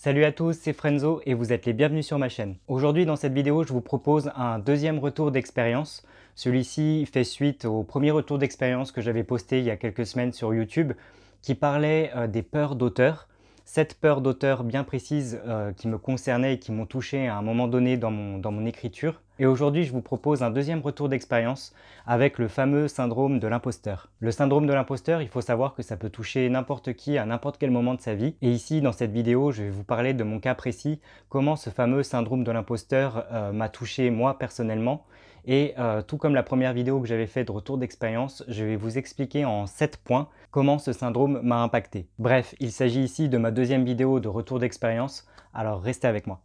Salut à tous, c'est Frenzo et vous êtes les bienvenus sur ma chaîne. Aujourd'hui dans cette vidéo, je vous propose un deuxième retour d'expérience. Celui-ci fait suite au premier retour d'expérience que j'avais posté il y a quelques semaines sur YouTube qui parlait des peurs d'auteur. 7 peurs d'auteur bien précises qui me concernaient et qui m'ont touché à un moment donné dans mon écriture. Et aujourd'hui, je vous propose un deuxième retour d'expérience avec le fameux syndrome de l'imposteur. Le syndrome de l'imposteur, il faut savoir que ça peut toucher n'importe qui à n'importe quel moment de sa vie. Et ici, dans cette vidéo, je vais vous parler de mon cas précis, comment ce fameux syndrome de l'imposteur m'a touché moi personnellement. Et tout comme la première vidéo que j'avais fait de retour d'expérience, je vais vous expliquer en 7 points comment ce syndrome m'a impacté. Bref, il s'agit ici de ma deuxième vidéo de retour d'expérience, alors restez avec moi.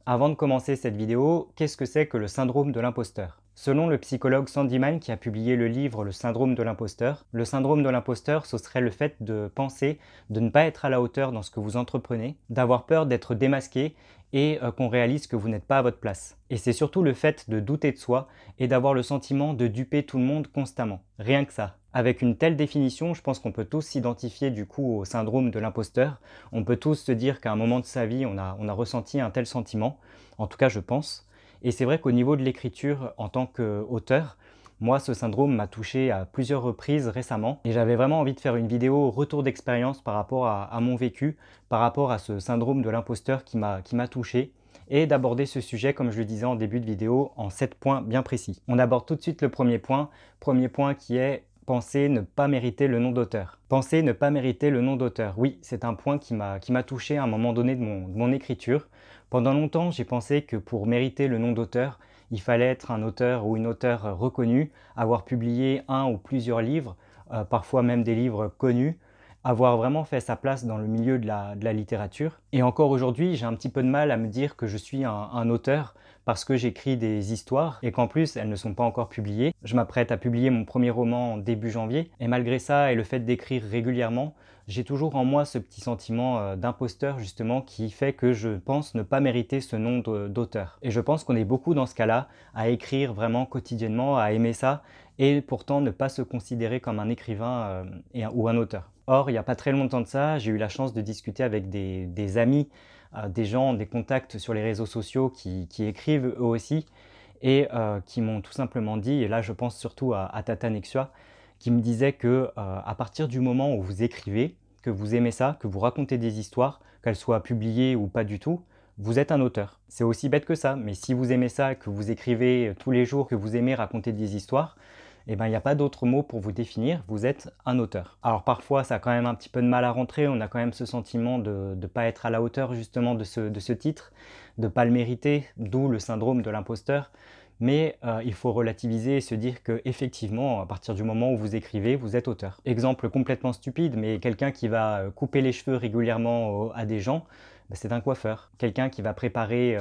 Avant de commencer cette vidéo, qu'est-ce que c'est que le syndrome de l'imposteur? Selon le psychologue Sandy Mann qui a publié le livre Le syndrome de l'imposteur, le syndrome de l'imposteur, ce serait le fait de penser de ne pas être à la hauteur dans ce que vous entreprenez, d'avoir peur d'être démasqué et qu'on réalise que vous n'êtes pas à votre place. Et c'est surtout le fait de douter de soi et d'avoir le sentiment de duper tout le monde constamment. Rien que ça. Avec une telle définition, je pense qu'on peut tous s'identifier du coup au syndrome de l'imposteur. On peut tous se dire qu'à un moment de sa vie, on a ressenti un tel sentiment. En tout cas, je pense. Et c'est vrai qu'au niveau de l'écriture, en tant qu'auteur, moi, ce syndrome m'a touché à plusieurs reprises récemment. Et j'avais vraiment envie de faire une vidéo retour d'expérience par rapport à mon vécu, par rapport à ce syndrome de l'imposteur qui m'a touché et d'aborder ce sujet, comme je le disais en début de vidéo, en 7 points bien précis. On aborde tout de suite le premier point qui est penser ne pas mériter le nom d'auteur. Penser ne pas mériter le nom d'auteur. Oui, c'est un point qui m'a touché à un moment donné de mon écriture. Pendant longtemps, j'ai pensé que pour mériter le nom d'auteur, il fallait être un auteur ou une auteure reconnue, avoir publié un ou plusieurs livres, parfois même des livres connus, avoir vraiment fait sa place dans le milieu de la littérature. Et encore aujourd'hui, j'ai un petit peu de mal à me dire que je suis un auteur parce que j'écris des histoires et qu'en plus, elles ne sont pas encore publiées. Je m'apprête à publier mon premier roman en début janvier et malgré ça et le fait d'écrire régulièrement, j'ai toujours en moi ce petit sentiment d'imposteur justement qui fait que je pense ne pas mériter ce nom d'auteur. Et je pense qu'on est beaucoup dans ce cas-là, à écrire vraiment quotidiennement, à aimer ça et pourtant ne pas se considérer comme un écrivain ou un auteur. Or, il n'y a pas très longtemps de ça, j'ai eu la chance de discuter avec des amis, des gens, des contacts sur les réseaux sociaux qui écrivent eux aussi et qui m'ont tout simplement dit, et là je pense surtout à Tata Nexua, qui me disait que à partir du moment où vous écrivez, que vous aimez ça, que vous racontez des histoires, qu'elles soient publiées ou pas du tout, vous êtes un auteur. C'est aussi bête que ça, mais si vous aimez ça, que vous écrivez tous les jours, que vous aimez raconter des histoires, eh ben, il n'y a pas d'autre mot pour vous définir, vous êtes un auteur. Alors parfois, ça a quand même un petit peu de mal à rentrer, on a quand même ce sentiment de ne pas être à la hauteur justement de ce titre, de ne pas le mériter, d'où le syndrome de l'imposteur. Mais il faut relativiser et se dire que effectivement, à partir du moment où vous écrivez, vous êtes auteur. Exemple complètement stupide, mais quelqu'un qui va couper les cheveux régulièrement à des gens, ben, c'est un coiffeur. Quelqu'un qui va préparer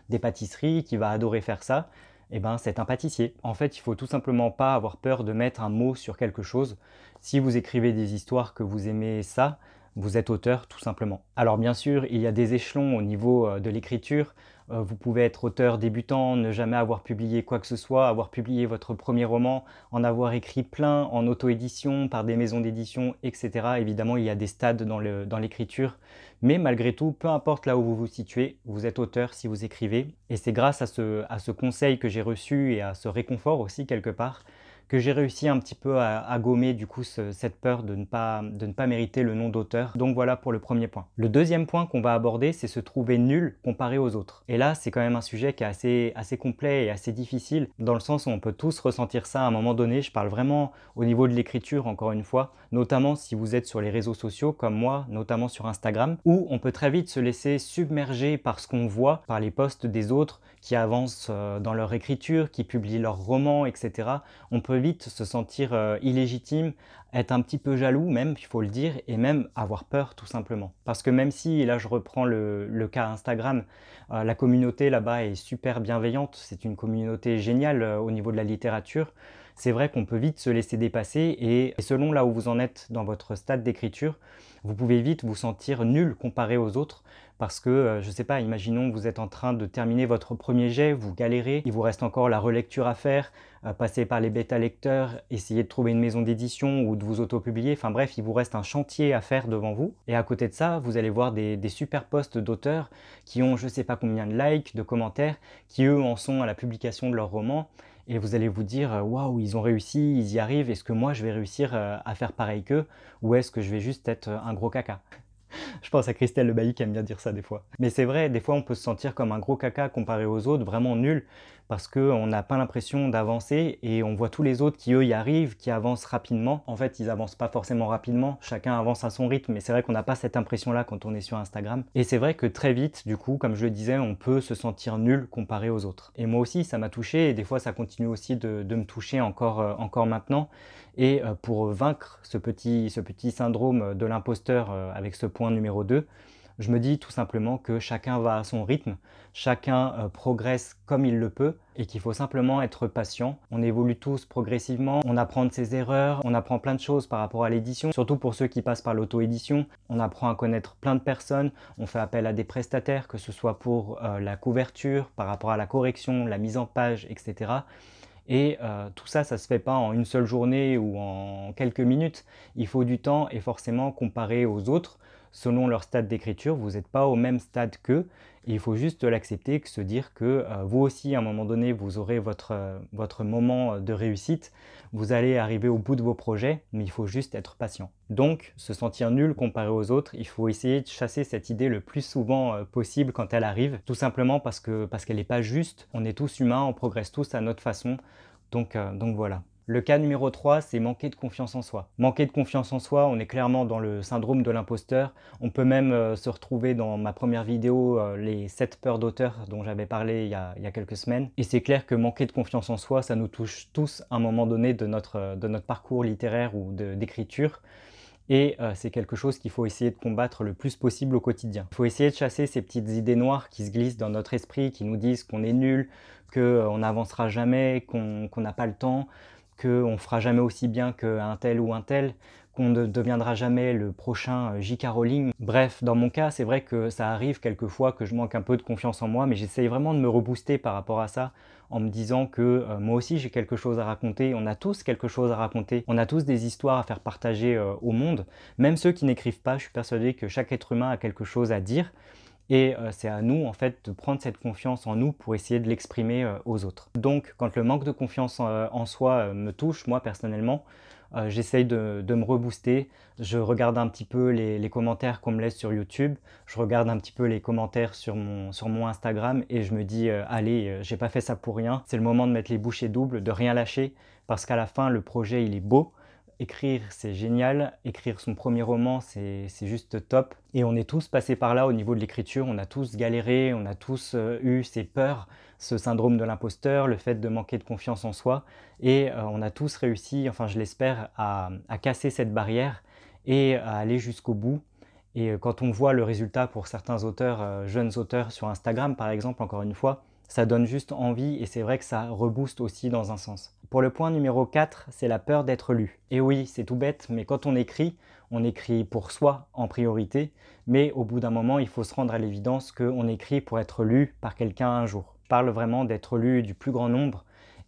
des pâtisseries, qui va adorer faire ça, eh ben, c'est un pâtissier. En fait, il faut tout simplement pas avoir peur de mettre un mot sur quelque chose. Si vous écrivez des histoires que vous aimez ça, vous êtes auteur tout simplement. Alors bien sûr, il y a des échelons au niveau de l'écriture. Vous pouvez être auteur débutant, ne jamais avoir publié quoi que ce soit, avoir publié votre premier roman, en avoir écrit plein en auto-édition par des maisons d'édition, etc. Évidemment, il y a des stades dans l'écriture, mais malgré tout, peu importe là où vous vous situez, vous êtes auteur si vous écrivez. Et c'est grâce à ce conseil que j'ai reçu et à ce réconfort aussi quelque part, que j'ai réussi un petit peu à gommer du coup cette peur de ne pas mériter le nom d'auteur. Donc voilà pour le premier point. Le deuxième point qu'on va aborder, c'est se trouver nul comparé aux autres. Et là, c'est quand même un sujet qui est assez complet et assez difficile, dans le sens où on peut tous ressentir ça à un moment donné. Je parle vraiment au niveau de l'écriture, encore une fois, notamment si vous êtes sur les réseaux sociaux, comme moi, notamment sur Instagram, où on peut très vite se laisser submerger par ce qu'on voit, par les posts des autres qui avancent dans leur écriture, qui publient leurs romans, etc. On peut vite se sentir illégitime, être un petit peu jaloux même, il faut le dire, et même avoir peur tout simplement. Parce que même si, et là je reprends le cas Instagram, la communauté là-bas est super bienveillante, c'est une communauté géniale au niveau de la littérature, c'est vrai qu'on peut vite se laisser dépasser et selon là où vous en êtes dans votre stade d'écriture, vous pouvez vite vous sentir nul comparé aux autres parce que, je ne sais pas, imaginons que vous êtes en train de terminer votre premier jet, vous galérez, il vous reste encore la relecture à faire, passer par les bêta-lecteurs, essayer de trouver une maison d'édition ou de vous auto-publier, enfin bref, il vous reste un chantier à faire devant vous. Et à côté de ça, vous allez voir des super posts d'auteurs qui ont je ne sais pas combien de likes, de commentaires, qui eux en sont à la publication de leur roman. Et vous allez vous dire, waouh, ils ont réussi, ils y arrivent, est-ce que moi je vais réussir à faire pareil qu'eux ou est-ce que je vais juste être un gros caca? Je pense à Christelle Le Bailly qui aime bien dire ça des fois. Mais c'est vrai, des fois on peut se sentir comme un gros caca comparé aux autres, vraiment nul, parce qu'on n'a pas l'impression d'avancer et on voit tous les autres qui eux y arrivent, qui avancent rapidement. En fait, ils avancent pas forcément rapidement, chacun avance à son rythme, mais c'est vrai qu'on n'a pas cette impression-là quand on est sur Instagram. Et c'est vrai que très vite, du coup, comme je le disais, on peut se sentir nul comparé aux autres. Et moi aussi, ça m'a touché et des fois ça continue aussi de me toucher encore maintenant. Et pour vaincre ce petit syndrome de l'imposteur avec ce point numéro 2, je me dis tout simplement que chacun va à son rythme, chacun progresse comme il le peut et qu'il faut simplement être patient. On évolue tous progressivement, on apprend de ses erreurs, on apprend plein de choses par rapport à l'édition, surtout pour ceux qui passent par l'auto-édition. On apprend à connaître plein de personnes, on fait appel à des prestataires, que ce soit pour la couverture, par rapport à la correction, la mise en page, etc. Et tout ça, ça ne se fait pas en une seule journée ou en quelques minutes. Il faut du temps et forcément comparé aux autres, selon leur stade d'écriture, vous n'êtes pas au même stade qu'eux. Et il faut juste l'accepter, se dire que vous aussi, à un moment donné, vous aurez votre moment de réussite. Vous allez arriver au bout de vos projets, mais il faut juste être patient. Donc, se sentir nul comparé aux autres, il faut essayer de chasser cette idée le plus souvent possible quand elle arrive, tout simplement parce qu'elle n'est pas juste. On est tous humains, on progresse tous à notre façon. Donc voilà. Le cas numéro 3, c'est manquer de confiance en soi. Manquer de confiance en soi, on est clairement dans le syndrome de l'imposteur. On peut même se retrouver dans ma première vidéo, les 7 peurs d'auteur dont j'avais parlé il y a quelques semaines. Et c'est clair que manquer de confiance en soi, ça nous touche tous à un moment donné de notre parcours littéraire ou d'écriture. Et c'est quelque chose qu'il faut essayer de combattre le plus possible au quotidien. Il faut essayer de chasser ces petites idées noires qui se glissent dans notre esprit, qui nous disent qu'on est nul, qu'on n'avancera jamais, qu'on n'a pas le temps, qu'on ne fera jamais aussi bien qu'un tel ou un tel, qu'on ne deviendra jamais le prochain J.K. Rowling. Bref, dans mon cas, c'est vrai que ça arrive quelquefois que je manque un peu de confiance en moi, mais j'essaye vraiment de me rebooster par rapport à ça, en me disant que moi aussi j'ai quelque chose à raconter, on a tous quelque chose à raconter, on a tous des histoires à faire partager au monde, même ceux qui n'écrivent pas, je suis persuadé que chaque être humain a quelque chose à dire, et c'est à nous en fait de prendre cette confiance en nous pour essayer de l'exprimer aux autres. Donc quand le manque de confiance en soi me touche, moi personnellement, j'essaye de me rebooster, je regarde un petit peu les commentaires qu'on me laisse sur YouTube, je regarde un petit peu les commentaires sur mon Instagram et je me dis allez, j'ai pas fait ça pour rien, c'est le moment de mettre les bouchées doubles, de rien lâcher parce qu'à la fin le projet il est beau. Écrire, c'est génial. Écrire son premier roman, c'est juste top. Et on est tous passés par là au niveau de l'écriture. On a tous galéré, on a tous eu ces peurs, ce syndrome de l'imposteur, le fait de manquer de confiance en soi. Et on a tous réussi, enfin je l'espère, à casser cette barrière et à aller jusqu'au bout. Et quand on voit le résultat pour certains auteurs, jeunes auteurs sur Instagram par exemple, encore une fois, ça donne juste envie et c'est vrai que ça rebooste aussi dans un sens. Pour le point numéro 4, c'est la peur d'être lu. Et oui, c'est tout bête, mais quand on écrit pour soi en priorité, mais au bout d'un moment, il faut se rendre à l'évidence qu'on écrit pour être lu par quelqu'un un jour. Je parle vraiment d'être lu du plus grand nombre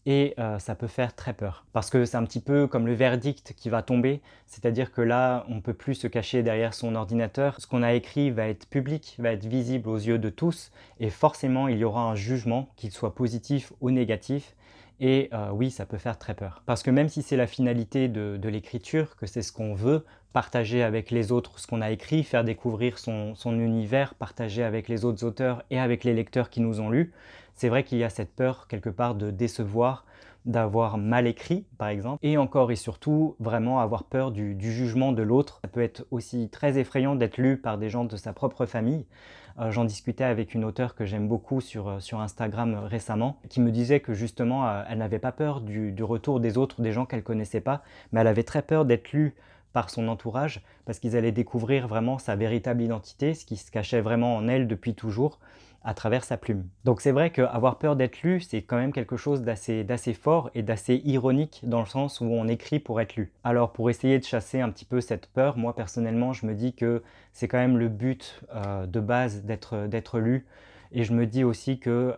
et ça peut faire très peur. Parce que c'est un petit peu comme le verdict qui va tomber, c'est-à-dire que là, on ne peut plus se cacher derrière son ordinateur. Ce qu'on a écrit va être public, va être visible aux yeux de tous, et forcément, il y aura un jugement, qu'il soit positif ou négatif, et oui, ça peut faire très peur. Parce que même si c'est la finalité de l'écriture, que c'est ce qu'on veut, partager avec les autres ce qu'on a écrit, faire découvrir son univers, partager avec les autres auteurs et avec les lecteurs qui nous ont lus, c'est vrai qu'il y a cette peur quelque part de décevoir, d'avoir mal écrit par exemple, et encore et surtout vraiment avoir peur du jugement de l'autre. Ça peut être aussi très effrayant d'être lu par des gens de sa propre famille. J'en discutais avec une auteure que j'aime beaucoup sur Instagram récemment, qui me disait que justement elle n'avait pas peur du retour des autres, des gens qu'elle connaissait pas, mais elle avait très peur d'être lue par son entourage, parce qu'ils allaient découvrir vraiment sa véritable identité, ce qui se cachait vraiment en elle depuis toujours, à travers sa plume. Donc c'est vrai qu'avoir peur d'être lu, c'est quand même quelque chose d'assez fort et d'assez ironique dans le sens où on écrit pour être lu. Alors pour essayer de chasser un petit peu cette peur, moi personnellement je me dis que c'est quand même le but de base d'être lu, et je me dis aussi que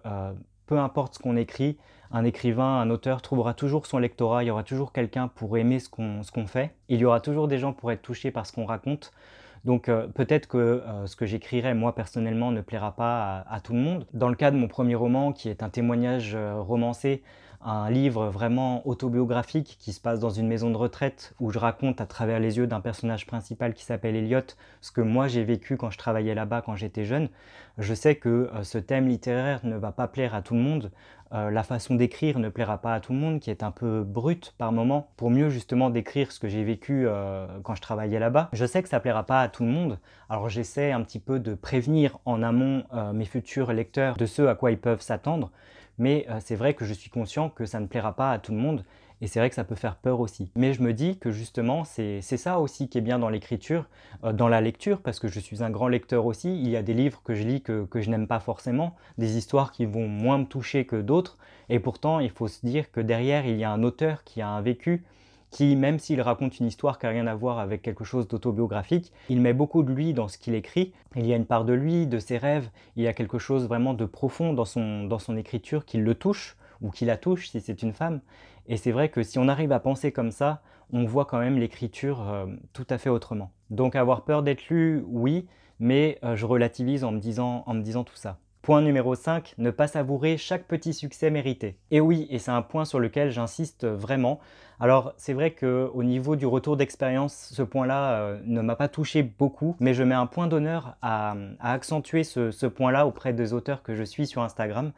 peu importe ce qu'on écrit, un écrivain, un auteur trouvera toujours son lectorat, il y aura toujours quelqu'un pour aimer ce qu'on fait, il y aura toujours des gens pour être touchés par ce qu'on raconte. Donc peut-être que ce que j'écrirai moi personnellement ne plaira pas à tout le monde. Dans le cas de mon premier roman, qui est un témoignage romancé, un livre vraiment autobiographique qui se passe dans une maison de retraite où je raconte à travers les yeux d'un personnage principal qui s'appelle Elliot ce que moi j'ai vécu quand je travaillais là-bas quand j'étais jeune, je sais que ce thème littéraire ne va pas plaire à tout le monde. La façon d'écrire ne plaira pas à tout le monde, qui est un peu brute par moment, pour mieux justement décrire ce que j'ai vécu quand je travaillais là-bas. Je sais que ça plaira pas à tout le monde, alors j'essaie un petit peu de prévenir en amont mes futurs lecteurs de ce à quoi ils peuvent s'attendre, mais c'est vrai que je suis conscient que ça ne plaira pas à tout le monde, et c'est vrai que ça peut faire peur aussi. Mais je me dis que justement, c'est ça aussi qui est bien dans l'écriture, dans la lecture, parce que je suis un grand lecteur aussi. Il y a des livres que je lis que je n'aime pas forcément, des histoires qui vont moins me toucher que d'autres, et pourtant il faut se dire que derrière il y a un auteur qui a un vécu, qui même s'il raconte une histoire qui n'a rien à voir avec quelque chose d'autobiographique, il met beaucoup de lui dans ce qu'il écrit, il y a une part de lui, de ses rêves, il y a quelque chose vraiment de profond dans son écriture qui le touche, ou qui la touche si c'est une femme. Et c'est vrai que si on arrive à penser comme ça, on voit quand même l'écriture tout à fait autrement. Donc avoir peur d'être lu, oui, mais je relativise en me disant tout ça. Point numéro 5, ne pas savourer chaque petit succès mérité. Et oui, et c'est un point sur lequel j'insiste vraiment. Alors c'est vrai qu'au niveau du retour d'expérience, ce point-là ne m'a pas touché beaucoup, mais je mets un point d'honneur à accentuer ce point-là auprès des auteurs que je suis sur Instagram,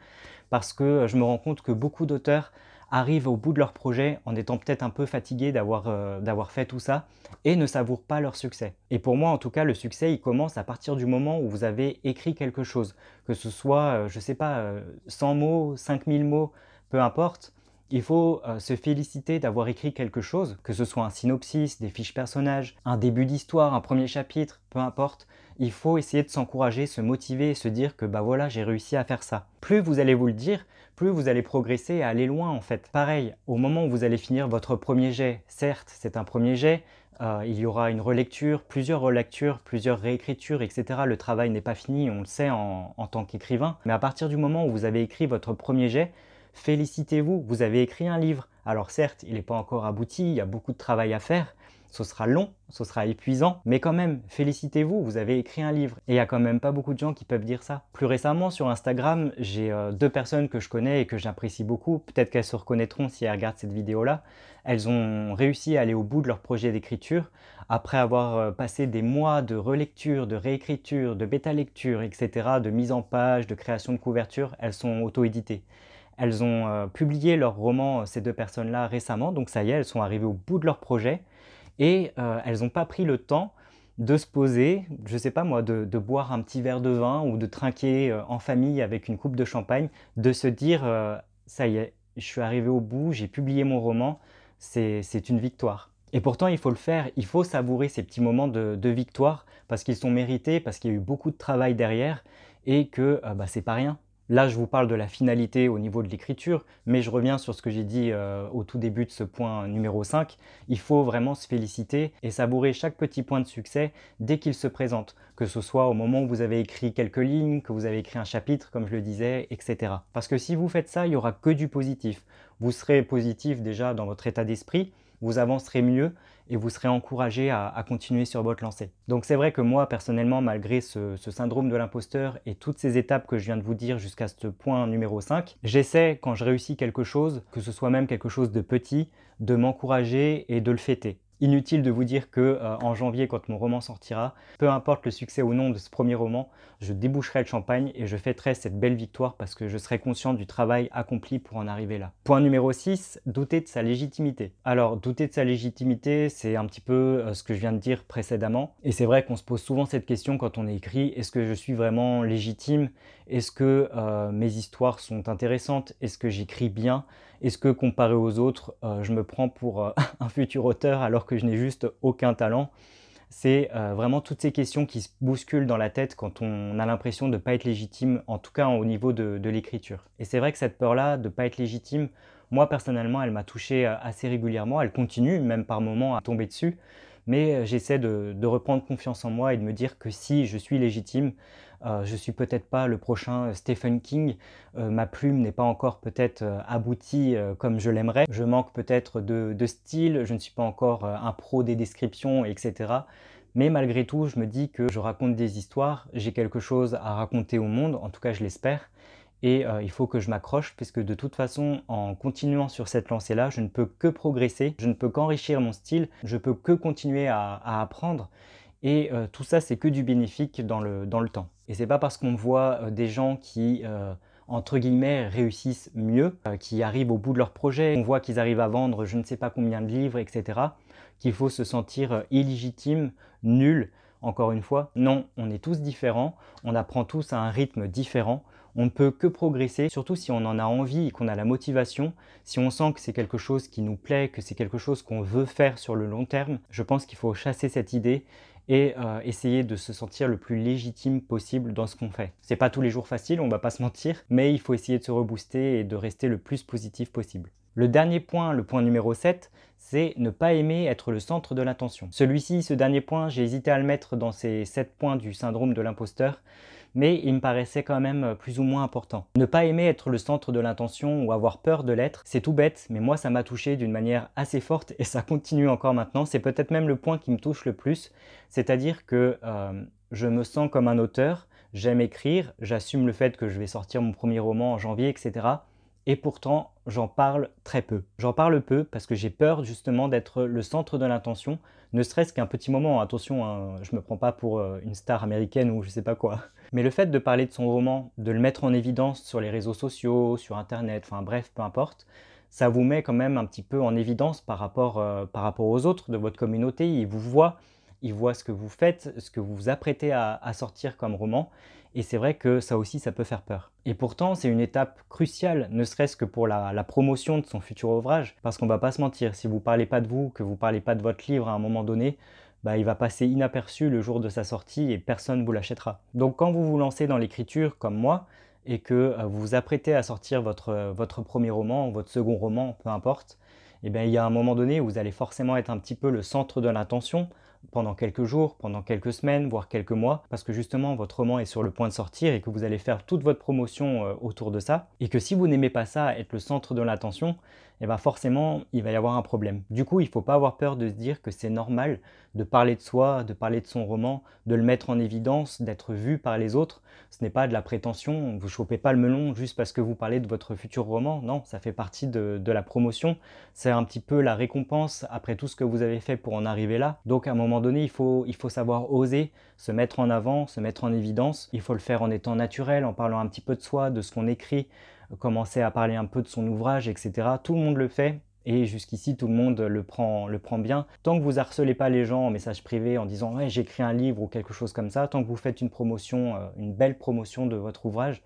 parce que je me rends compte que beaucoup d'auteurs arrivent au bout de leur projet en étant peut-être un peu fatigués d'avoir fait tout ça et ne savourent pas leur succès. Et pour moi, en tout cas, le succès, il commence à partir du moment où vous avez écrit quelque chose, que ce soit, je sais pas, 100 mots, 5000 mots, peu importe. Il faut se féliciter d'avoir écrit quelque chose, que ce soit un synopsis, des fiches personnages, un début d'histoire, un premier chapitre, peu importe. Il faut essayer de s'encourager, se motiver et se dire que bah voilà, j'ai réussi à faire ça. Plus vous allez vous le dire, plus vous allez progresser et aller loin en fait. Pareil, au moment où vous allez finir votre premier jet, certes c'est un premier jet, il y aura une relecture, plusieurs relectures, plusieurs réécritures, etc. Le travail n'est pas fini, on le sait en tant qu'écrivain. Mais à partir du moment où vous avez écrit votre premier jet, félicitez-vous, vous avez écrit un livre. Alors certes, il n'est pas encore abouti, il y a beaucoup de travail à faire, ce sera long, ce sera épuisant, mais quand même, félicitez-vous, vous avez écrit un livre. Et il n'y a quand même pas beaucoup de gens qui peuvent dire ça. Plus récemment, sur Instagram, j'ai 2 personnes que je connais et que j'apprécie beaucoup, peut-être qu'elles se reconnaîtront si elles regardent cette vidéo-là. Elles ont réussi à aller au bout de leur projet d'écriture, après avoir passé des mois de relecture, de réécriture, de bêta-lecture, etc., de mise en page, de création de couverture, elles sont auto-éditées. Elles ont publié leur roman, ces 2 personnes-là, récemment, donc ça y est, elles sont arrivées au bout de leur projet. Et elles n'ont pas pris le temps de se poser, je ne sais pas moi, de boire un petit verre de vin ou de trinquer en famille avec une coupe de champagne, de se dire ça y est, je suis arrivé au bout, j'ai publié mon roman, c'est une victoire. Et pourtant, il faut le faire, il faut savourer ces petits moments de victoire parce qu'ils sont mérités, parce qu'il y a eu beaucoup de travail derrière et que bah, c'est pas rien. Là, je vous parle de la finalité au niveau de l'écriture, mais je reviens sur ce que j'ai dit au tout début de ce point numéro 5. Il faut vraiment se féliciter et savourer chaque petit point de succès dès qu'il se présente, que ce soit au moment où vous avez écrit quelques lignes, que vous avez écrit un chapitre, comme je le disais, etc. Parce que si vous faites ça, il n'y aura que du positif. Vous serez positif déjà dans votre état d'esprit, vous avancerez mieux et vous serez encouragé à continuer sur votre lancée. Donc c'est vrai que moi, personnellement, malgré ce syndrome de l'imposteur et toutes ces étapes que je viens de vous dire jusqu'à ce point numéro 5, j'essaie, quand je réussis quelque chose, que ce soit même quelque chose de petit, de m'encourager et de le fêter. Inutile de vous dire que en janvier, quand mon roman sortira, peu importe le succès ou non de ce premier roman, je déboucherai le champagne et je fêterai cette belle victoire parce que je serai conscient du travail accompli pour en arriver là. Point numéro 6, douter de sa légitimité. Alors, douter de sa légitimité, c'est un petit peu ce que je viens de dire précédemment. Et c'est vrai qu'on se pose souvent cette question quand on écrit, est-ce que je suis vraiment légitime? Est-ce que mes histoires sont intéressantes? Est-ce que j'écris bien? Est-ce que comparé aux autres, je me prends pour, un futur auteur alors que je n'ai juste aucun talent? C'est, vraiment toutes ces questions qui se bousculent dans la tête quand on a l'impression de ne pas être légitime, en tout cas au niveau de l'écriture. Et c'est vrai que cette peur-là de ne pas être légitime, moi personnellement, elle m'a touché, assez régulièrement. Elle continue même par moments à tomber dessus, mais, j'essaie de reprendre confiance en moi et de me dire que si je suis légitime, je suis peut-être pas le prochain, Stephen King, ma plume n'est pas encore peut-être, aboutie, comme je l'aimerais. Je manque peut-être de style, je ne suis pas encore, un pro des descriptions et cetera. Mais malgré tout, je me dis que je raconte des histoires, j'ai quelque chose à raconter au monde, en tout cas je l'espère, et il faut que je m'accroche puisque de toute façon, en continuant sur cette lancée-là, je ne peux que progresser, je ne peux qu'enrichir mon style, je peux que continuer à apprendre et tout ça, c'est que du bénéfique dans le temps. Et c'est pas parce qu'on voit, des gens qui, entre guillemets «réussissent mieux», qui arrivent au bout de leur projet, on voit qu'ils arrivent à vendre je ne sais pas combien de livres et cetera, qu'il faut se sentir, illégitime, nul, encore une fois. Non, on est tous différents, on apprend tous à un rythme différent, on ne peut que progresser, surtout si on en a envie et qu'on a la motivation, si on sent que c'est quelque chose qui nous plaît, que c'est quelque chose qu'on veut faire sur le long terme. Je pense qu'il faut chasser cette idée et essayer de se sentir le plus légitime possible dans ce qu'on fait. C'est pas tous les jours facile, on va pas se mentir, mais il faut essayer de se rebooster et de rester le plus positif possible. Le dernier point, le point numéro 7, c'est ne pas aimer être le centre de l'attention. Celui-ci, ce dernier point, j'ai hésité à le mettre dans ces 7 points du syndrome de l'imposteur, mais il me paraissait quand même plus ou moins important. Ne pas aimer être le centre de l'attention ou avoir peur de l'être, c'est tout bête, mais moi ça m'a touché d'une manière assez forte et ça continue encore maintenant. C'est peut-être même le point qui me touche le plus, c'est-à-dire que je me sens comme un auteur, j'aime écrire, j'assume le fait que je vais sortir mon premier roman en janvier, etc. Et pourtant, j'en parle très peu. J'en parle peu parce que j'ai peur justement d'être le centre de l'attention, ne serait-ce qu'un petit moment. Attention, hein, je me prends pas pour une star américaine ou je sais pas quoi. Mais le fait de parler de son roman, de le mettre en évidence sur les réseaux sociaux, sur internet, enfin bref, peu importe, ça vous met quand même un petit peu en évidence par rapport aux autres de votre communauté. Ils voient ce que vous faites, ce que vous vous apprêtez à sortir comme roman. Et c'est vrai que ça aussi, ça peut faire peur. Et pourtant, c'est une étape cruciale, ne serait-ce que pour la promotion de son futur ouvrage. Parce qu'on va pas se mentir, si vous parlez pas de vous, que vous parlez pas de votre livre à un moment donné, bah, il va passer inaperçu le jour de sa sortie et personne ne vous l'achètera. Donc quand vous vous lancez dans l'écriture comme moi et que vous vous apprêtez à sortir votre premier roman, votre second roman, peu importe, eh bien, il y a un moment donné où vous allez forcément être un petit peu le centre de l'attention pendant quelques jours, pendant quelques semaines, voire quelques mois, parce que justement votre roman est sur le point de sortir et que vous allez faire toute votre promotion autour de ça, et que si vous n'aimez pas ça, être le centre de l'attention, eh ben forcément il va y avoir un problème. Du coup, il ne faut pas avoir peur de se dire que c'est normal de parler de soi, de parler de son roman, de le mettre en évidence, d'être vu par les autres. Ce n'est pas de la prétention, vous ne chopez pas le melon juste parce que vous parlez de votre futur roman, non, ça fait partie de la promotion, c'est un petit peu la récompense après tout ce que vous avez fait pour en arriver là. Donc à un moment donné, il faut savoir oser se mettre en avant, se mettre en évidence. Il faut le faire en étant naturel, en parlant un petit peu de soi, de ce qu'on écrit, commencer à parler un peu de son ouvrage, etc. Tout le monde le fait. Et jusqu'ici, tout le monde le prend bien. Tant que vous harcelez pas les gens en message privé en disant « ouais, j'écris un livre » ou quelque chose comme ça, tant que vous faites une promotion, une belle promotion de votre ouvrage,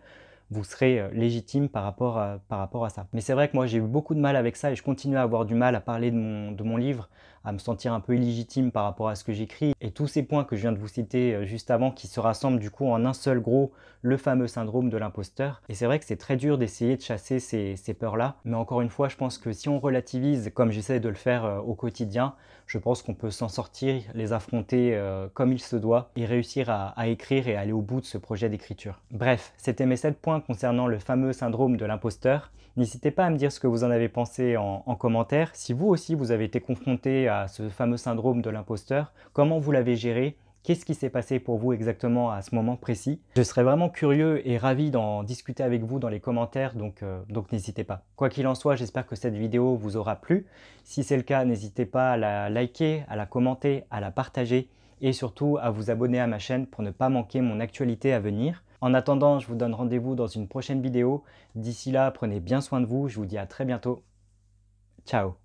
vous serez légitime par rapport à ça. Mais c'est vrai que moi j'ai eu beaucoup de mal avec ça et je continue à avoir du mal à parler de mon livre, à me sentir un peu illégitime par rapport à ce que j'écris. Et tous ces points que je viens de vous citer juste avant qui se rassemblent du coup en un seul gros, le fameux syndrome de l'imposteur. Et c'est vrai que c'est très dur d'essayer de chasser ces peurs-là. Mais encore une fois, je pense que si on relativise comme j'essaie de le faire au quotidien, je pense qu'on peut s'en sortir, les affronter comme il se doit et réussir à écrire et aller au bout de ce projet d'écriture. Bref, c'était mes 7 points concernant le fameux syndrome de l'imposteur. N'hésitez pas à me dire ce que vous en avez pensé en commentaire. Si vous aussi vous avez été confronté à ce fameux syndrome de l'imposteur, comment vous l'avez géré? Qu'est-ce qui s'est passé pour vous exactement à ce moment précis? Je serais vraiment curieux et ravi d'en discuter avec vous dans les commentaires, donc n'hésitez pas. Quoi qu'il en soit, j'espère que cette vidéo vous aura plu. Si c'est le cas, n'hésitez pas à la liker, à la commenter, à la partager et surtout à vous abonner à ma chaîne pour ne pas manquer mon actualité à venir. En attendant, je vous donne rendez-vous dans une prochaine vidéo. D'ici là, prenez bien soin de vous. Je vous dis à très bientôt. Ciao!